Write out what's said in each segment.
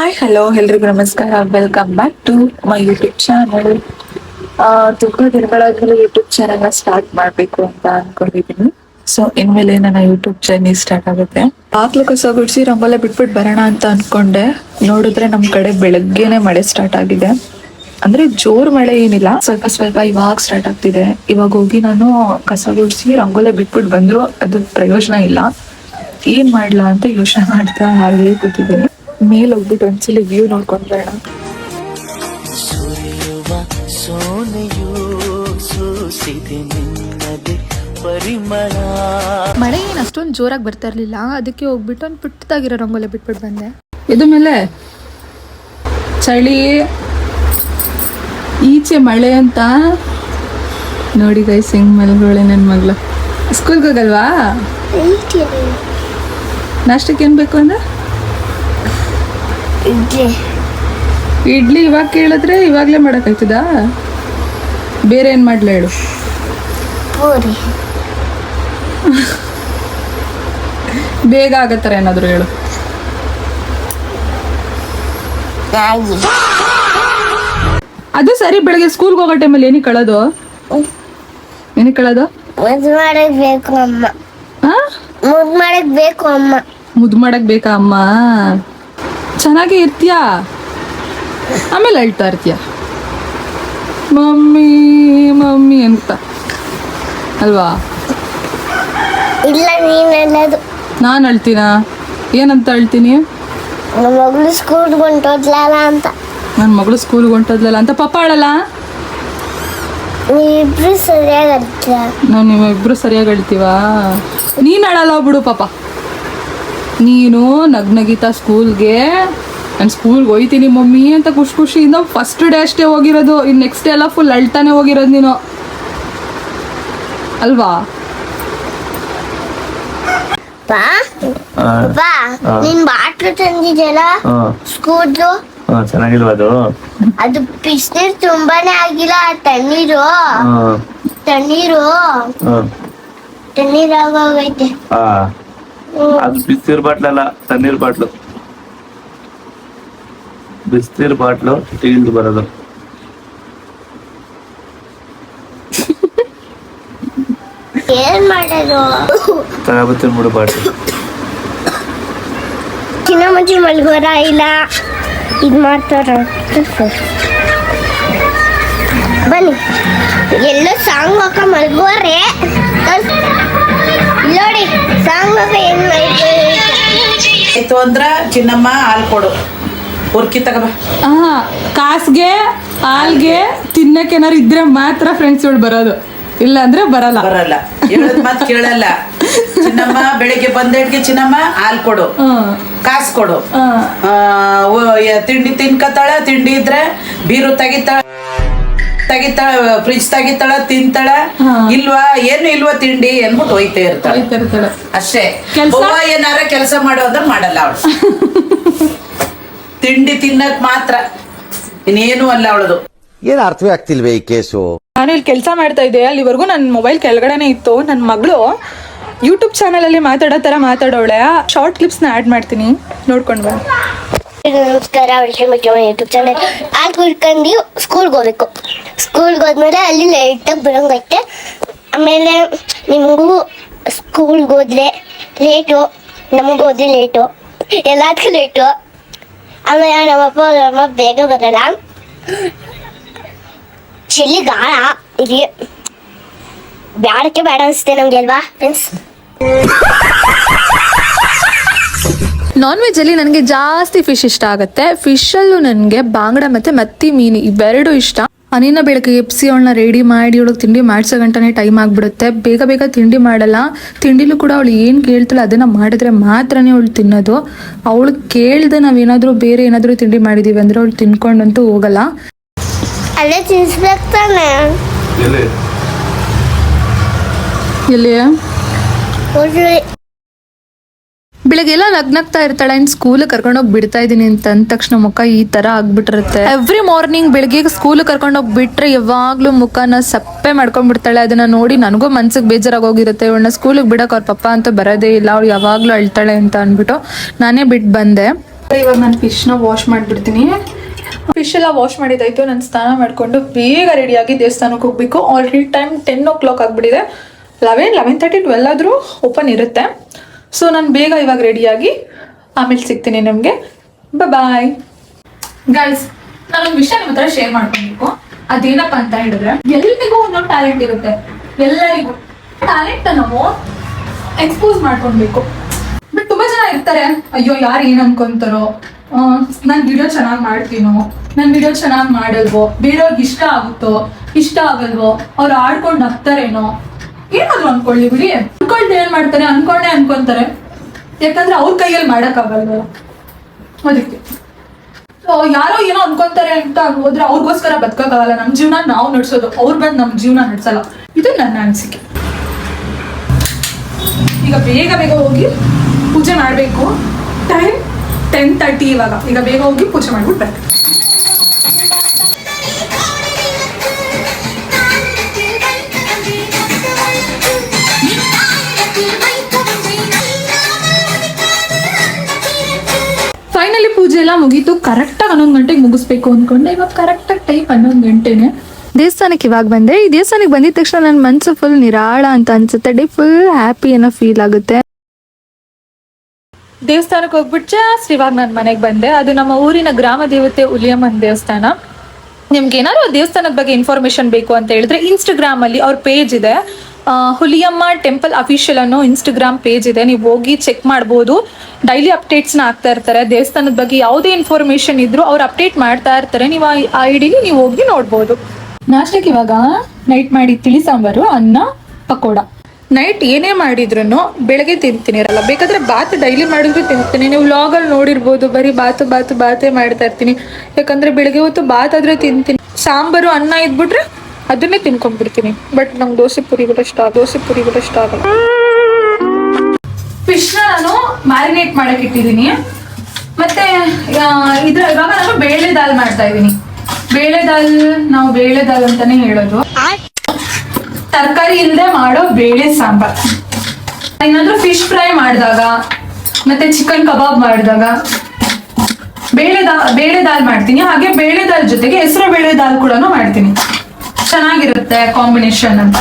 Hi hello ಎಲ್ರಿಗೂ ನಮಸ್ಕಾರ. Welcome back to my YouTube channel. ತುಂಬಾ ದಿನಗಳಾದ್ಮೇಲೆ ಯೂಟ್ಯೂಬ್ ಚಾನಲ್ ಸ್ಟಾರ್ಟ್ ಮಾಡ್ಬೇಕು ಅಂತ ಅನ್ಕೊಂಡಿದೀನಿ. ಸೊ ಇನ್ಮೇಲೆ ನನ್ನ ಯೂಟ್ಯೂಬ್ ಜರ್ನಿ ಸ್ಟಾರ್ಟ್ ಆಗುತ್ತೆ. ಬಾಗ್ಲು ಕಸ ಗುಡಿಸಿ ರಂಗೋಲೆ ಬಿಟ್ಬಿಟ್ಟು ಬರೋಣ ಅಂತ ಅನ್ಕೊಂಡೆ. ನೋಡಿದ್ರೆ ನಮ್ ಕಡೆ ಬೆಳಗ್ಗೆನೆ ಮಳೆ ಸ್ಟಾರ್ಟ್ ಆಗಿದೆ. ಅಂದ್ರೆ ಜೋರ್ ಮಳೆ ಏನಿಲ್ಲ, ಸ್ವಲ್ಪ ಸ್ವಲ್ಪ ಇವಾಗ ಸ್ಟಾರ್ಟ್ ಆಗ್ತಿದೆ. ಇವಾಗ ಹೋಗಿ ನಾನು ಕಸ ಗುಡಿಸಿ ರಂಗೋಲೆ ಬಿಟ್ಬಿಟ್ಟು ಬಂದ್ರು ಅದು ಪ್ರಯೋಜನ ಇಲ್ಲ. ಏನ್ ಮಾಡ್ಲಾ ಅಂತ ಯೋಚನೆ ಮಾಡ್ತಾ ಹಾಗೆ ಕೂತಿದ್ದೀನಿ. ಮೇಲ್ ಹೋಗ್ಬಿಟ್ಟು ಒಂದ್ಸಲಿ ವ್ಯೂ ನೋಡ್ಕೊಂಡ್ ಬರೋಣ. ಮಳೆ ಏನ್ ಅಷ್ಟೊಂದು ಜೋರಾಗಿ ಬರ್ತಾ ಇರ್ಲಿಲ್ಲ, ಅದಕ್ಕೆ ಹೋಗ್ಬಿಟ್ಟು ಒಂದು ಪುಟ್ಟದಾಗಿರೋ ರಂಗೋಲೆ ಬಿಟ್ಬಿಟ್ಟು ಬಂದೆ. ಇದು ಮೇಲೆ ಚಳಿ ಈಚೆ ಮಳೆ ಅಂತ ನೋಡಿ ಗೈಸ್, ಹಿಂಗ್ ಮಲ್ಗೋಳೆ ನನ್ನ ಮಗಳು. ಸ್ಕೂಲ್ಗೆ ಹೋಗಲ್ವಾ? ನಾಷ್ಟಕ್ಕೆ ಏನ್ ಬೇಕು ಅಂದ್ರೆ ಇಡ್ಲಿ. ಇವಾಗ ಕೇಳಿದ್ರೆ ಇವಾಗ್ಲೇ ಮಾಡಕ್ಕಾಯ್ತದ? ಬೇರೆ ಏನ್ ಮಾಡ್ಲ ಹೇಳು? ಬೇಗ ಆಗತ್ತಾರ ಏನಾದ್ರು ಹೇಳು. ಅದು ಸರಿ, ಬೆಳಗ್ಗೆ ಸ್ಕೂಲ್ಗೆ ಹೋಗೋ ಟೈಮಲ್ಲಿ ಏನಕ್ಕೆ ಕಳೋದು? ಏನಕ್ಕೆ ಕಳೋದು? ಮುದ್ದು ಮಾಡಕ್ ಬೇಕು ಅಮ್ಮ. ಮುದ್ದು ಮಾಡಕ್ ಬೇಕು ಅಮ್ಮ. ಮುದ್ದು ಮಾಡಕ್ ಬೇಕಾ ಅಮ್ಮ? ಚೆನ್ನಾಗಿ ಇರ್ತೀಯಾ, ಆಮೇಲೆ ಅಳ್ತಾ ಇರ್ತೀಯ ಮಮ್ಮಿ ಮಮ್ಮಿ ಅಂತ ಅಲ್ವಾ? ಇಲ್ಲ, ನೀನ್ ಹೇಳೋದು. ನಾನು ಅಳ್ತೀನ? ಏನಂತ ಅಳ್ತೀನಿ? ನಮ್ಮ ಮಗಳು ಸ್ಕೂಲ್ಗೆ ಹೊಂಟೋದ್ಲಲ್ಲ ಅಂತ. ನನ್ನ ಮಗಳು ಸ್ಕೂಲ್ಗೆ ಹೊಂಟೋದ್ಲಲ್ಲ ಅಂತ ಪಾಪ ಅಳಲ್ಲ? ನೀವಿಬ್ರು ಸರಿಯಾಗಿ ಅಳ್ತೀರ. ನಾವು ನೀವಿಬ್ರು ಸರಿಯಾಗಿ ಅಳ್ತೀವಾ? ನೀನು ಅಳಲ್ಲ ಬಿಡು ಪಾಪ. ನೀನು ನಗ್ನಗಿತಾ ಸ್ಕೂಲ್ಗೆ, ನಾನು ಸ್ಕೂಲ್ಗೆ ಹೋಯ್ತೀನಿ ಮಮ್ಮಿ ಅಂತ ಖುಷಿ ಖುಷಿಯಿಂದ ಫಸ್ಟ್ ಡೇ ಅಷ್ಟೇ ಹೋಗಿರೋದು. ಇನ್ನು ನೆಕ್ಸ್ಟ್ ಡೇ ಎಲ್ಲ ಫುಲ್ ಅಳ್ತಾನೆ ಹೋಗಿರೋದು ನೀನು ಅಲ್ವಾ? ಬಾ, ನೀನ್ ಬಾಟ್ಲು ತಂದಿದ್ಯಲ್ಲ ಸ್ಕೂಲ್ದು, ಚೆನ್ನಾಗಿಲ್ವ ಅದು? ಅದು ಬಿಸಿನೀರು ತುಂಬಾನೇ ಆಗಿಲ್ಲ. ತಣ್ಣೀರು ತಣ್ಣೀರು ತಣ್ಣೀರು ಆಗೋಗೈತೆ. ಅದು ಬಿಸಿನೀರ್ ಬಾಟ್ಲಲ್ಲ, ತಣ್ಣೀರ್ ಬಾಟ್ಲು. ಬಿಸಿನೀರ್ ಬಾಟ್ಲು ಟೀಲ್ದು ಬರೋದು. ಏನ್ ಮಾಡೋದು? ತಗೋಬತ್ತೀನಿ ಬಿಡು ಬಾಟ್ಲು. ಚಿನ್ನ ಮುಂಚೆ ಮಲ್ಗೋರ ಇಲ್ಲ, ಇದು ಮಾಡ್ತಾರ. ಬನ್ನಿ, ಎಲ್ಲೋ ಸಾಂಗ್ ಹಾಕ ಮಲ್ಗೋರೆ. ನೋಡಿ ಸಾಂಗ್ ಹಾಕ ಏನ್ ಆಯ್ತು ಅಂದ್ರ ಚಿನ್ನಮ್ಮ ಹಾಲು ಕೊಡು, ಉರ್ಕಿ ತಗಬ. ಕಾಸ್ಗೆ ಹಾಲ್ಗೆ ತಿನ್ನಕ್ಕೆ ಏನಾರು ಇದ್ರೆ ಮಾತ್ರ ಫ್ರೆಂಡ್ಸ್ಗಳು ಬರೋದು, ಇಲ್ಲ ಅಂದ್ರೆ ಬರಲ್ಲ. ಬರಲ್ಲ, ಹೇಳದ್ ಮಾತ್ ಕೇಳಲ್ಲ. ಚಿನ್ನಮ್ಮ ಬೆಳಿಗ್ಗೆ ಬಂದೇಟ್ಗೆ ಚಿನ್ನಮ್ಮ ಹಾಲು ಕೊಡು, ಕಾಸು ಕೊಡು. ತಿಂಡಿ ತಿನ್ಕತಾಳ, ತಿಂಡಿ ಇದ್ರೆ ಬೀರು ತೆಗಿತಾಳ, ಫ್ರಿಜ್ ತೆಗಿತಾಳ, ತಿಂತಾಳ. ಇಲ್ವಾ, ಏನು ಇಲ್ವಾ ತಿಂಡಿ ಅನ್ಬಿಟ್ಟು ಹೋಯ್ತಾ ಇರ್ತಾಳೆ ಅಷ್ಟೇ. ಏನಾರ ಕೆಲಸ ಮಾಡೋ ಅಂದ್ರೆ ಮಾಡಲ್ಲ ಅವಳು. ತಿಂಡಿ ತಿನ್ನಕ್ ಮಾತ್ರ, ಇನ್ನೇನು ಅಲ್ಲ ಅವಳದು. ಏನ್ ಅರ್ಥವೇ ಆಗ್ತಿಲ್ವೇ ಈ ಕೇಸು? ನಾನು ಇಲ್ಲಿ ಕೆಲಸ ಮಾಡ್ತಾ ಇದ್ದೆ, ಅಲ್ಲಿವರೆಗೂ ನನ್ನ ಮೊಬೈಲ್ ಕೆಳಗಡೆನೆ ಇತ್ತು. ನನ್ನ ಮಗಳು ಯೂಟ್ಯೂಬ್ ಚಾನಲ್ ಅಲ್ಲಿ ಮಾತಾಡೋ ತರ ಮಾತಾಡೋಳೆ. ಶಾರ್ಟ್ ಕ್ಲಿಪ್ಸ್ ನ ಆಡ್ ಮಾಡ್ತೀನಿ, ನೋಡ್ಕೊಂಡು ಬನ್ನಿ. ನಮಸ್ಕಾರ, ಯೂಟ್ಯೂಬ್ ಚಾನಲ್. ಹಾಲು ಕುಡ್ಕೊಂಡು ಸ್ಕೂಲ್ಗೆ ಹೋಗ್ಬೇಕು. ಸ್ಕೂಲ್ಗೆ ಹೋದ್ಮೇಲೆ ಅಲ್ಲಿ ಲೇಟಾಗಿ ಬರೋಂಗೈತೆ. ಆಮೇಲೆ ನಿಮಗೂ ಸ್ಕೂಲ್ಗೆ ಹೋದ್ರೆ ಲೇಟು, ನಮಗೂ ಹೋದ್ರೆ ಲೇಟು, ಎಲ್ಲದಕ್ಕೂ ಲೇಟು. ಆಮೇಲೆ ನಮ್ಮಪ್ಪ ನಮ್ಮ ಬೇಗ ಬರಲ್ಲ. ಚಳಿಗಾಲ ಇಲ್ಲಿ ಬ್ಯಾಡಕ್ಕೆ ಬೇಡ ಅನಿಸುತ್ತೆ ನಮ್ಗೆ ಅಲ್ವಾ ಫ್ರೆಂಡ್ಸ್? ನಾನ್ ವೆಜ್ ಅಲ್ಲಿ ನನಗೆ ಜಾಸ್ತಿ ಫಿಶ್ ಇಷ್ಟ ಆಗುತ್ತೆ. ಫಿಶ್ ಅಲ್ಲೂ ನನಗೆ ಬಾಂಗಡ ಮತ್ತೆ ಮತ್ತಿ ಮೀನು ಇವೆರಡು ಇಷ್ಟ. ಅನಿನ ಬೆಳಗ್ಗೆ ಎಪ್ಸಿ ಅವಳನ್ನ ರೆಡಿ ಮಾಡಿ ಅವಳಿಗೆ ತಿಂಡಿ ಮಾಡ್ಸೋ ಗಂಟನೆ ಟೈಮ್ ಆಗ್ಬಿಡುತ್ತೆ. ಬೇಗ ಬೇಗ ತಿಂಡಿ ಮಾಡಲ್ಲ. ತಿಂಡಿಲೂ ಕೂಡ ಅವಳು ಏನು ಕೇಳ್ತಾಳೆ ಅದನ್ನ ಮಾಡಿದ್ರೆ ಮಾತ್ರನೇ ಅವಳು ತಿನ್ನೋದು. ಅವಳು ಕೇಳ್ದೆ ನಾವೇನಾದ್ರೂ ಬೇರೆ ಏನಾದ್ರೂ ತಿಂಡಿ ಮಾಡಿದೀವಿ ಅಂದ್ರೆ ಅವಳು ತಿನ್ಕೊಂಡಂತೂ ಹೋಗಲ್ಲ. ಅಲ್ಲೇ ತಿನ್ಸ್ಬೇಕು ತಾನೆ. ಎಲ್ಲಿ ಬೆಳಗ್ಗೆಲ್ಲ ನಗ್ನಗ್ತಾ ಇರ್ತಾಳೆ. ಇನ್ನು ಸ್ಕೂಲ್ ಕರ್ಕೊಂಡೋಗಿ ಬಿಡ್ತಾ ಇದೀನಿ ಅಂತ ಅಂದ ತಕ್ಷಣ ಮುಖ ಈ ತರ ಆಗ್ಬಿಟ್ಟಿರುತ್ತೆ. ಎವ್ರಿ ಮಾರ್ನಿಂಗ್ ಬೆಳಗ್ಗೆ ಸ್ಕೂಲ್ ಕರ್ಕೊಂಡೋಗಿ ಬಿಟ್ರೆ ಯಾವಾಗ್ಲೂ ಮುಖನ ಸಪ್ಪೆ ಮಾಡ್ಕೊಂಡ್ಬಿಡ್ತಾಳೆ. ಅದನ್ನ ನೋಡಿ ನನಗೂ ಮನ್ಸಿಗೆ ಬೇಜಾರಾಗೋಗಿರುತ್ತೆ. ಇವಳನ್ನ ಸ್ಕೂಲಿಗೆ ಬಿಡಕ್ ಅವ್ರ ಪಪ್ಪ ಅಂತ ಬರೋದೇ ಇಲ್ಲ, ಅವಳು ಯಾವಾಗ್ಲೂ ಅಳ್ತಾಳೆ ಅಂತ ಅನ್ಬಿಟ್ಟು ನಾನೇ ಬಿಟ್ಟು ಬಂದೆ. ಇವಾಗ ನಾನು ಫಿಶ್ನ ವಾಶ್ ಮಾಡಿಬಿಡ್ತೀನಿ. ಫಿಶ್ ಎಲ್ಲ ವಾಶ್ ಮಾಡಿದಾಯ್ತು. ನಾನು ಸ್ನಾನ ಮಾಡಿಕೊಂಡು ಬೇಗ ರೆಡಿಯಾಗಿ ದೇವಸ್ಥಾನಕ್ಕೆ ಹೋಗಬೇಕು. ಆಲ್ರೆಡಿ ಟೈಮ್ 10 o'clock ಆಗಿಬಿಟ್ಟಿದೆ. 11:30 12 ಆದರೂ ಓಪನ್ ಇರುತ್ತೆ. ಸೊ ನಾನು ಬೇಗ ಇವಾಗ ರೆಡಿಯಾಗಿ ಆಮೇಲೆ ಸಿಗ್ತೀನಿ ನಿಮಗೆ. Bye guys. ನಾನೊಂದು ವಿಷಯ ನಿಮ್ಮ ಹತ್ರ ಶೇರ್ ಮಾಡ್ಕೊಬೇಕು. ಅದೇನಪ್ಪ ಅಂತ ಹೇಳಿದ್ರೆ, ಎಲ್ರಿಗೂ ಒಂದೊಂದು ಟ್ಯಾಲೆಂಟ್ ಇರುತ್ತೆ. ಎಲ್ಲರಿಗೂ ಟ್ಯಾಲೆಂಟ್ ನಾವು ಎಕ್ಸ್ಪೋಸ್ ಮಾಡ್ಕೊಳ್ಬೇಕು. ಬಟ್ ತುಂಬಾ ಜನ ಇರ್ತಾರೆ, ಅಯ್ಯೋ ಯಾರು ಏನ್ ಅನ್ಕೊಂತಾರೋ, ನಾನು ವಿಡಿಯೋ ಚೆನ್ನಾಗಿ ಮಾಡ್ತೀನೋ, ನನ್ನ ವಿಡಿಯೋ ಚೆನ್ನಾಗಿ ಮಾಡಲ್ವೋ, ಬೇರೆಯವ್ರಿಗೆ ಇಷ್ಟ ಆಗುತ್ತೋ ಇಷ್ಟ ಆಗಲ್ವೋ, ಅವ್ರು ಆಡ್ಕೊಂಡು ನಗ್ತಾರೇನೋ, ಏನಾದ್ರು ಅನ್ಕೊಳ್ಳಿ ಬಿಡಿ. ಅನ್ಕೊಂಡು ಏನ್ ಮಾಡ್ತಾರೆ, ಅನ್ಕೊಂಡೇ ಅನ್ಕೊಂತಾರೆ. ಯಾಕಂದ್ರೆ ಅವ್ರ ಕೈಯಲ್ಲಿ ಮಾಡಕ್ಕಾಗಲ್ವಲ್ಲ, ಅದಕ್ಕೆ. ಯಾರೋ ಏನೋ ಅನ್ಕೊಂತಾರೆ ಅಂತ ಹೋದ್ರೆ ಅವ್ರಿಗೋಸ್ಕರ ಬದುಕೋಕ್ಕಾಗಲ್ಲ. ನಮ್ಮ ಜೀವನ ನಾವು ನಡ್ಸೋದು, ಅವ್ರು ಬಂದು ನಮ್ಮ ಜೀವನ ನಡ್ಸಲ್ಲ. ಇದು ನನ್ನ ಅನಿಸಿಕೆ. ಈಗ ಬೇಗ ಬೇಗ ಹೋಗಿ ಪೂಜೆ ಮಾಡಬೇಕು. ಟೈಮ್ 10:30 ಇವಾಗ. ಈಗ ಬೇಗ ಹೋಗಿ ಪೂಜೆ ಮಾಡ್ಬಿಟ್ಟು ಫೈನಲಿ ಪೂಜೆ ಎಲ್ಲ ಮುಗೀತು. ಕರೆಕ್ಟಾಗಿ 11 ಗಂಟೆಗೆ ಮುಗಿಸ್ಬೇಕು ಅಂದ್ಕೊಂಡೆ. ಇವಾಗ ಕರೆಕ್ಟಾಗಿ ಟೈಮ್ 11 ಗಂಟೆನೆ. ದೇವಸ್ಥಾನಕ್ಕೆ ಇವಾಗ ಬಂದೆ. ಈ ದೇವಸ್ಥಾನಕ್ಕೆ ಬಂದಿದ ತಕ್ಷಣ ನನ್ನ ಮನಸ್ಸು ಫುಲ್ ನಿರಾಳ ಅಂತ ಅನ್ಸುತ್ತೆ. ಡೇ ಫುಲ್ ಹ್ಯಾಪಿ ಅನ್ನೋ ಫೀಲ್ ಆಗುತ್ತೆ. ದೇವಸ್ಥಾನಕ್ಕೆ ಹೋಗ್ಬಿಟ್ಟು ಜಾಸ್ತಿ ಇವಾಗ ನಾನು ಮನೆಗೆ ಬಂದೆ. ಅದು ನಮ್ಮ ಊರಿನ ಗ್ರಾಮ ದೇವತೆ ಹುಲಿಯಮ್ಮನ ದೇವಸ್ಥಾನ. ನಿಮ್ಗೆ ಏನಾದ್ರು ದೇವಸ್ಥಾನದ ಬಗ್ಗೆ ಇನ್ಫಾರ್ಮೇಶನ್ ಬೇಕು ಅಂತ ಹೇಳಿದ್ರೆ ಇನ್ಸ್ಟಾಗ್ರಾಮ್ ಅಲ್ಲಿ ಅವ್ರ ಪೇಜ್ ಇದೆ, ಹುಲಿಯಮ್ಮ ಟೆಂಪಲ್ ಅಫಿಷಿಯಲ್ ಅನ್ನೋ ಇನ್ಸ್ಟಾಗ್ರಾಮ್ ಪೇಜ್ ಇದೆ. ನೀವು ಹೋಗಿ ಚೆಕ್ ಮಾಡ್ಬೋದು. ಡೈಲಿ ಅಪ್ಡೇಟ್ಸ್ನ ಆಗ್ತಾ ಇರ್ತಾರೆ. ದೇವಸ್ಥಾನದ ಬಗ್ಗೆ ಯಾವುದೇ ಇನ್ಫಾರ್ಮೇಶನ್ ಇದ್ರು ಅವ್ರು ಅಪ್ಡೇಟ್ ಮಾಡ್ತಾ ಇರ್ತಾರೆ. ನೀವು ಆ ಐಡಿಲಿ ನೀವು ಹೋಗಿ ನೋಡ್ಬೋದು. ನಾಷ್ಟಕ್ಕೆ ಇವಾಗ ನೈಟ್ ಮಾಡಿ ತಿಳಿ ಸಾಂಬಾರು, ಅನ್ನ, ಪಕೋಡ. ನೈಟ್ ಏನೇ ಮಾಡಿದ್ರು ಬೆಳಗ್ಗೆ ತಿಂತೀನಿ ಇರಲ್ಲ. ಬೇಕಾದ್ರೆ ಬಾತ್ ಡೈಲಿ ಮಾಡಿದ್ರು ತಿಂತೀನಿ. ನೀವು ವ್ಲಾಗಲ್ಲಿ ನೋಡಿರ್ಬೋದು, ಬರೀ ಬಾತೇ ಮಾಡ್ತಾ ಇರ್ತೀನಿ. ಯಾಕಂದ್ರೆ ಬೆಳಗ್ಗೆ ಹೊತ್ತು ಬಾತ್ ಆದ್ರೆ ತಿಂತೀನಿ. ಸಾಂಬಾರು ಅನ್ನ ಇದ್ಬಿಟ್ರೆ ಅದನ್ನೇ ತಿನ್ಕೊಂಡ್ಬಿಡ್ತೀನಿ. ಬಟ್ ನಂಗೆ ದೋಸೆ ಪುರಿ ಕೂಡ ಇಷ್ಟ ಆಗಲ್ಲ. ಫಿಶ್ನ ನಾನು ಮ್ಯಾರಿನೇಟ್ ಮಾಡಕ್ ಇಟ್ಟಿದ್ದೀನಿ. ಮತ್ತೆ ಇವಾಗ ನಾನು ಬೇಳೆ ದಾಲ್ ಮಾಡ್ತಾ ಇದ್ದೀನಿ. ನಾವು ಬೇಳೆ ದಾಲ್ ಅಂತಾನೆ ಹೇಳೋದು. ತರಕಾರಿ ಇಲ್ಲದೆ ಮಾಡೋ ಬೇಳೆ ಸಾಂಬಾರ್. ಏನಾದ್ರೂ ಫಿಶ್ ಫ್ರೈ ಮಾಡಿದಾಗ ಮತ್ತೆ ಚಿಕನ್ ಕಬಾಬ್ ಮಾಡಿದಾಗ ಬೇಳೆ ದಾಲ್ ಮಾಡ್ತೀನಿ. ಹಾಗೆ ಬೇಳೆ ದಾಲ್ ಜೊತೆಗೆ ಹೆಸರು ಬೇಳೆ ದಾಲ್ ಕೂಡ ಮಾಡ್ತೀನಿ. ಚೆನ್ನಾಗಿರುತ್ತೆ ಕಾಂಬಿನೇಷನ್ ಅಂತ.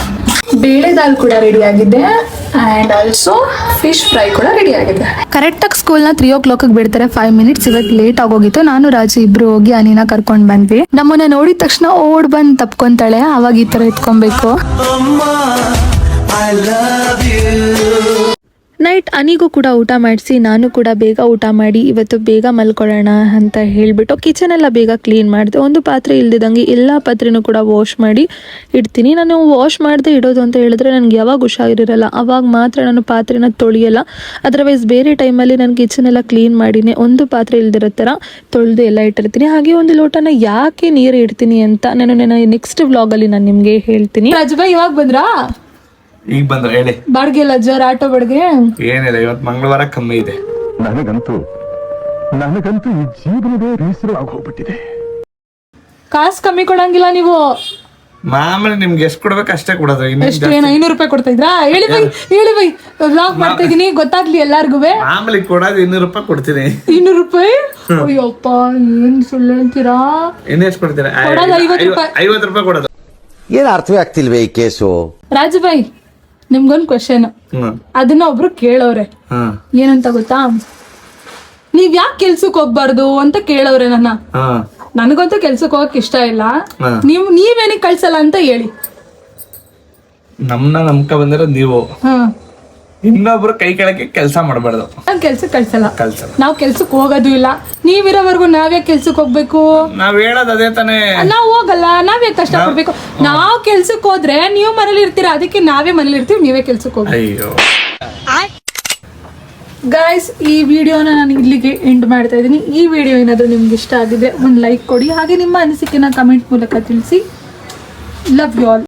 ಬೇಳೆ ದಾಲ್ ಕೂಡ ರೆಡಿ ಆಗಿದೆ ಅಂಡ್ ಆಲ್ಸೋ ಫಿಶ್ ಫ್ರೈ ಕೂಡ ರೆಡಿ ಆಗಿದೆ. ಕರೆಕ್ಟಾಗಿ ಸ್ಕೂಲ್ನ 3 o'clock ಬಿಡ್ತಾರೆ. 5 minutes ಇವತ್ತು ಲೇಟ್ ಆಗೋಗಿತ್ತು. ನಾನು ರಾಜು ಇಬ್ರು ಹೋಗಿ ಅನಿನ ಕರ್ಕೊಂಡ್ ಬಂದ್ವಿ. ನಮ್ಮನ್ನ ನೋಡಿದ ತಕ್ಷಣ ಓಡ್ ಬಂದ್ ತಪ್ಕೊಂತಾಳೆ. ಅವಾಗ ಈ ತರ ಎತ್ಕೊಬೇಕು. ನೈಟ್ ಅನಿಗೂ ಕೂಡ ಊಟ ಮಾಡಿಸಿ ನಾನು ಕೂಡ ಬೇಗ ಊಟ ಮಾಡಿ ಇವತ್ತು ಬೇಗ ಮಲ್ಕೊಳ್ಳೋಣ ಅಂತ ಹೇಳಿಬಿಟ್ಟು ಕಿಚನ್ ಎಲ್ಲ ಬೇಗ ಕ್ಲೀನ್ ಮಾಡಿದೆ. ಒಂದು ಪಾತ್ರೆ ಇಲ್ದಿದಂಗೆ ಎಲ್ಲ ಪಾತ್ರೆನೂ ಕೂಡ ವಾಶ್ ಮಾಡಿ ಇಡ್ತೀನಿ. ನಾನು ವಾಶ್ ಮಾಡದೆ ಇಡೋದು ಅಂತ ಹೇಳಿದ್ರೆ ನನಗೆ ಯಾವಾಗ ಹುಷಾರಿರಲ್ಲ, ಅವಾಗ ಮಾತ್ರ ನಾನು ಪಾತ್ರೆನ ತೊಳೆಯಲ್ಲ. ಅದರ್ವೈಸ್ ಬೇರೆ ಟೈಮಲ್ಲಿ ನಾನು ಕಿಚನ್ ಎಲ್ಲ ಕ್ಲೀನ್ ಮಾಡಿನೇ ಒಂದು ಪಾತ್ರೆ ಇಲ್ದಿರೋ ಥರ ತೊಳೆದು ಎಲ್ಲ ಇಟ್ಟಿರ್ತೀನಿ. ಹಾಗೆ ಒಂದು ಲೋಟನ ಯಾಕೆ ನೀರು ಇಡ್ತೀನಿ ಅಂತ ನಾನು ನೆಕ್ಸ್ಟ್ ವ್ಲಾಗಲ್ಲಿ ನಾನು ನಿಮಗೆ ಹೇಳ್ತೀನಿ. ರಾಜುಬಾಯ್ ಇವಾಗ ಬಂದ್ರಾ? ಈಗ ಬಂದ್ರ ಹೇಳಿ. ಬಾಡ್ಗೆ ಇಲ್ಲ ಜೋರ್ ಆಟೋ ಬಾಡ್ಗೆ ಏನಿಲ್ಲ, ಇವತ್ತು ಮಂಗಳವಾರ ಕಮ್ಮಿ ಇದೆ. ನನಗಂತೂ ಈ ಜೀವನವೇ ಬೇಸರ ಆಗೋಗ್ಬಿಟ್ಟಿದೆ. ಕಾಸು ಕಮ್ಮಿ ಕೊಡಂಗಿಲ್ಲ ನೀವು. ಮಾಮೂಲಿ ನಿಮ್ಗೆ ಎಷ್ಟು ಕೊಡ್ಬೇಕು ಅಷ್ಟೇ ಕೊಡೋದು. ಎಷ್ಟು ಏನು 500 ರೂಪಾಯಿ ಕೊಡ್ತಾ ಇದ್ರಾ? ಹೇಳಿ ಬೈ ವ್ಲಾಗ್ ಮಾಡ್ತಾ ಇದೀನಿ ಗೊತ್ತಾಗ್ಲಿ ಎಲ್ಲಾರ್ಗು. ಮಾಮೂಲಿ ಕೊಡೋದು 200 ರೂಪಾಯಿ ಕೊಡ್ತೀನಿ. 200 ರೂಪಾಯಿ? ಅಯ್ಯಪ್ಪ ಏನ್ ಸುಳ್ಳು ಹೇಳ್ತೀರಾ? ಇನ್ನೆಷ್ಟು ಕೊಡ್ತೀರಾ? 50 ರೂಪಾಯಿ ಕೊಡೋದು. ಏನ್ ಅರ್ಥವೇ ಆಗ್ತಿಲ್ವೇ ಈ ಕೇಸು? ರಾಜುಬಾಯ್ ನಿಮ್ಗೊಂದು ಕ್ವಶನ್, ಅದನ್ನ ಒಬ್ರು ಕೇಳೋರೆ. ಏನಂತ ಗೊತ್ತಾ? ನೀವ್ ಯಾಕೆ ಕೆಲ್ಸಕ್ಕೆ ಹೋಗ್ಬಾರ್ದು ಅಂತ ಕೇಳೋರೆ ನನ್ನ. ನನಗಂತೂ ಕೆಲ್ಸಕ್ಕೆ ಹೋಗಕ್ ಇಷ್ಟ ಇಲ್ಲ. ನೀವೇನಿಗೆ ಕಳ್ಸಲ್ಲ ಅಂತ ಹೇಳಿ. ನಮ್ನ ನಂಬ್ಕ ಬಂದಿರೋದು ನೀವು. ಇನ್ನೊಬ್ರು ಕೈ ಕೆಳಕ್ಕೆ ಕೆಲಸ ಮಾಡಬಾರ್ದು. ನಾವ್ ಕೆಲ್ಸಕ್ಕೆ ಕಳ್ಸಲ್ಲ. ನಾವ್ ಕೆಲ್ಸಕ್ಕೆ ಹೋಗೋದು ಇಲ್ಲ. ನೀವಿರೋವರೆಗೂ ನಾವೇ ಕೆಲ್ಸಕ್ಕೆ ಹೋಗ್ಬೇಕು? ನಾವ್ ಹೇಳೋದು ಅದೇ ತಾನೇ. ನಾವ್ ಹೋಗಲ್ಲ, ನಾವೇ ಕಷ್ಟ ಪಡ್ಬೇಕು. ನಾವ್ ಕೆಲ್ಸಕ್ಕೆ ಹೋದ್ರೆ ನೀವು ಮನೇಲಿ ಇರ್ತೀರಾ, ಅದಕ್ಕೆ ನಾವೇ ಮನೇಲಿ ಇರ್ತೀವಿ, ನೀವೇ ಕೆಲ್ಸಕ್ಕೆ ಹೋಗಿ. ಅಯ್ಯೋ ಗಾಯ್ಸ್, ಈ ವಿಡಿಯೋನ ನಾನು ಇಲ್ಲಿಗೆ ಎಂಡ್ ಮಾಡ್ತಾ ಇದ್ದೀನಿ. ಈ ವಿಡಿಯೋ ಏನಾದರೂ ನಿಮ್ಗೆ ಇಷ್ಟ ಆಗಿದೆ ಒಂದು ಲೈಕ್ ಕೊಡಿ. ಹಾಗೆ ನಿಮ್ಮ ಅನಿಸಿಕೆನ ಕಮೆಂಟ್ ಮೂಲಕ ತಿಳಿಸಿ. Love you all.